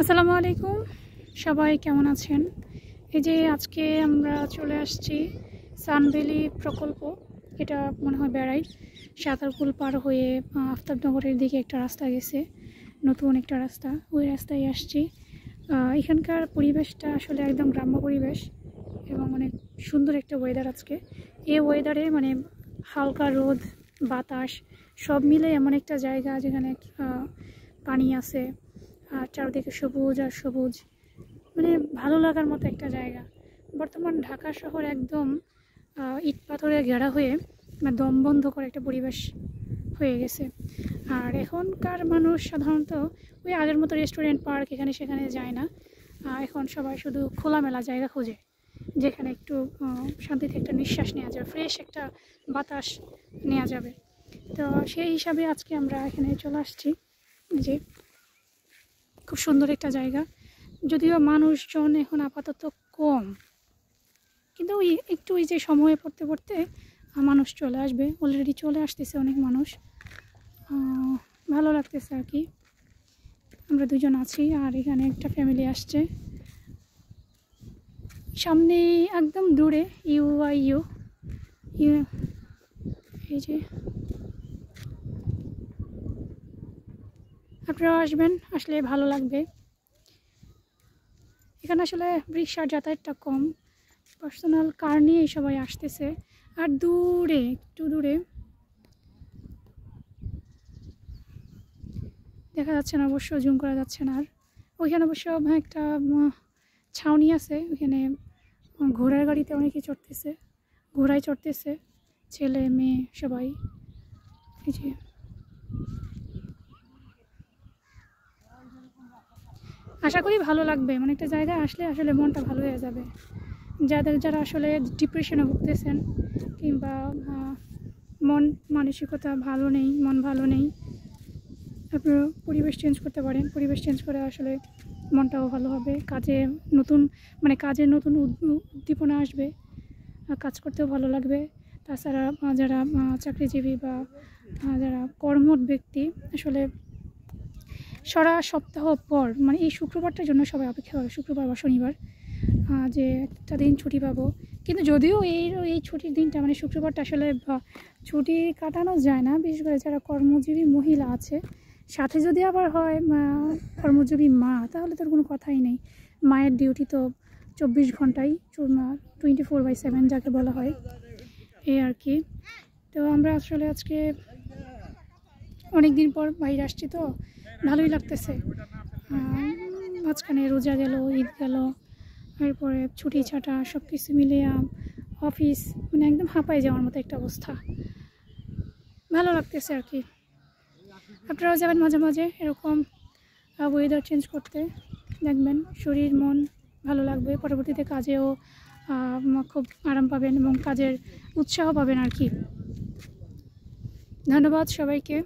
আসসালামু আলাইকুম, সবাই কেমন আছেন? এই যে আজকে আমরা চলে আসছি সানভ্যালি প্রকল্প। এটা মনে হয় বেড়াই সাঁতারপুল পার হয়ে আফতাবনগরের দিকে একটা রাস্তা গেছে, নতুন একটা রাস্তা, ওই রাস্তায় আসছি। এখানকার পরিবেশটা আসলে একদম গ্রাম্য পরিবেশ এবং অনেক সুন্দর একটা ওয়েদার আজকে। এই ওয়েদারে মানে হালকা রোদ, বাতাস সব মিলে এমন একটা জায়গা যেখানে পানি আছে আর চারদিকে সবুজ আর সবুজ, মানে ভালো লাগার মতো একটা জায়গা। বর্তমান ঢাকা শহর একদম ইট পাথরে ঘেরা হয়ে দম বন্ধ করে একটা পরিবেশ হয়ে গেছে। আর এখনকার মানুষ সাধারণত ওই আগের মতো রেস্টুরেন্ট, পার্ক এখানে সেখানে যায় না। এখন সবাই শুধু খোলামেলা জায়গা খোঁজে যেখানে একটু শান্তিতে একটা নিঃশ্বাস নেওয়া যাবে, ফ্রেশ একটা বাতাস নেওয়া যাবে। তো সেই হিসাবে আজকে আমরা এখানে চলে আসছি। যে খুব সুন্দর একটা জায়গা, যদিও মানুষজন এখন আপাতত কম, কিন্তু ওই একটু ওই যে সময়ে পড়তে পড়তে মানুষ চলে আসবে, অলরেডি চলে আসতেছে অনেক মানুষ। ভালো লাগতেছে আর কি। আমরা দুজন আছি আর এখানে একটা ফ্যামিলি আসছে। সামনে একদম দূরে ইউ এই যে আপনারাও আসবেন, আসলে ভালো লাগবে। এখানে আসলে রিক্সার যাতায়াতটা কম, পার্সোনাল কার নিয়ে সবাই আসতেছে। আর দূরে, একটু দূরে দেখা যাচ্ছে না, অবশ্য জুম করা যাচ্ছে না। আর ওইখানে অবশ্য একটা ছাউনি আছে, ওইখানে ঘোড়ার গাড়িতে অনেকে চড়তেছে, ঘোড়ায় চড়তেছে, ছেলে মেয়ে সবাই। এই যে আশা করি ভালো লাগবে, মানে একটা জায়গায় আসলে আসলে মনটা ভালো হয়ে যাবে। যারা আসলে ডিপ্রেশনে ভুগতেছেন কিংবা মন মানসিকতা ভালো নেই, মন ভালো নেই, আপনারা পরিবেশ চেঞ্জ করতে পারেন। পরিবেশ চেঞ্জ করে আসলে মনটাও ভালো হবে, কাজের নতুন উদ্দীপনা আসবে, কাজ করতেও ভালো লাগবে। তাছাড়া যারা চাকরিজীবী বা যারা কর্মঠ ব্যক্তি, আসলে সারা সপ্তাহ পর মানে এই শুক্রবারটার জন্য সবাই অপেক্ষা করে, শুক্রবার বা শনিবার যে একটা দিন ছুটি পাবো। কিন্তু যদিও এই ছুটির দিনটা মানে শুক্রবারটা আসলে ছুটি কাটানো যায় না, বিশেষ করে যারা কর্মজীবী মহিলা আছে, সাথে যদি আবার হয় কর্মজীবী মা, তাহলে তোর কোনো কথাই নেই। মায়ের ডিউটি তো 24 ঘন্টাই, 24/7 যাকে বলা হয়, এই আর কি। তো আমরা আসলে আজকে অনেক দিন পর বাইরে আসছি, তো ভালোই লাগতেছে। মাঝখানে রোজা গেল, ঈদ গেল, এরপরে ছুটি ছাটা সব কিছু মিলিয়ে অফিস, মানে একদম হাঁপাই যাওয়ার মতো একটা অবস্থা। ভালো লাগতেছে আর কি। আপনারাও যাবেন মাঝে মাঝে এরকম ওয়েদার চেঞ্জ করতে, দেখবেন শরীর মন ভালো লাগবে, পরবর্তীতে কাজেও খুব আরাম পাবেন এবং কাজের উৎসাহ পাবেন আর কি। ধন্যবাদ সবাইকে।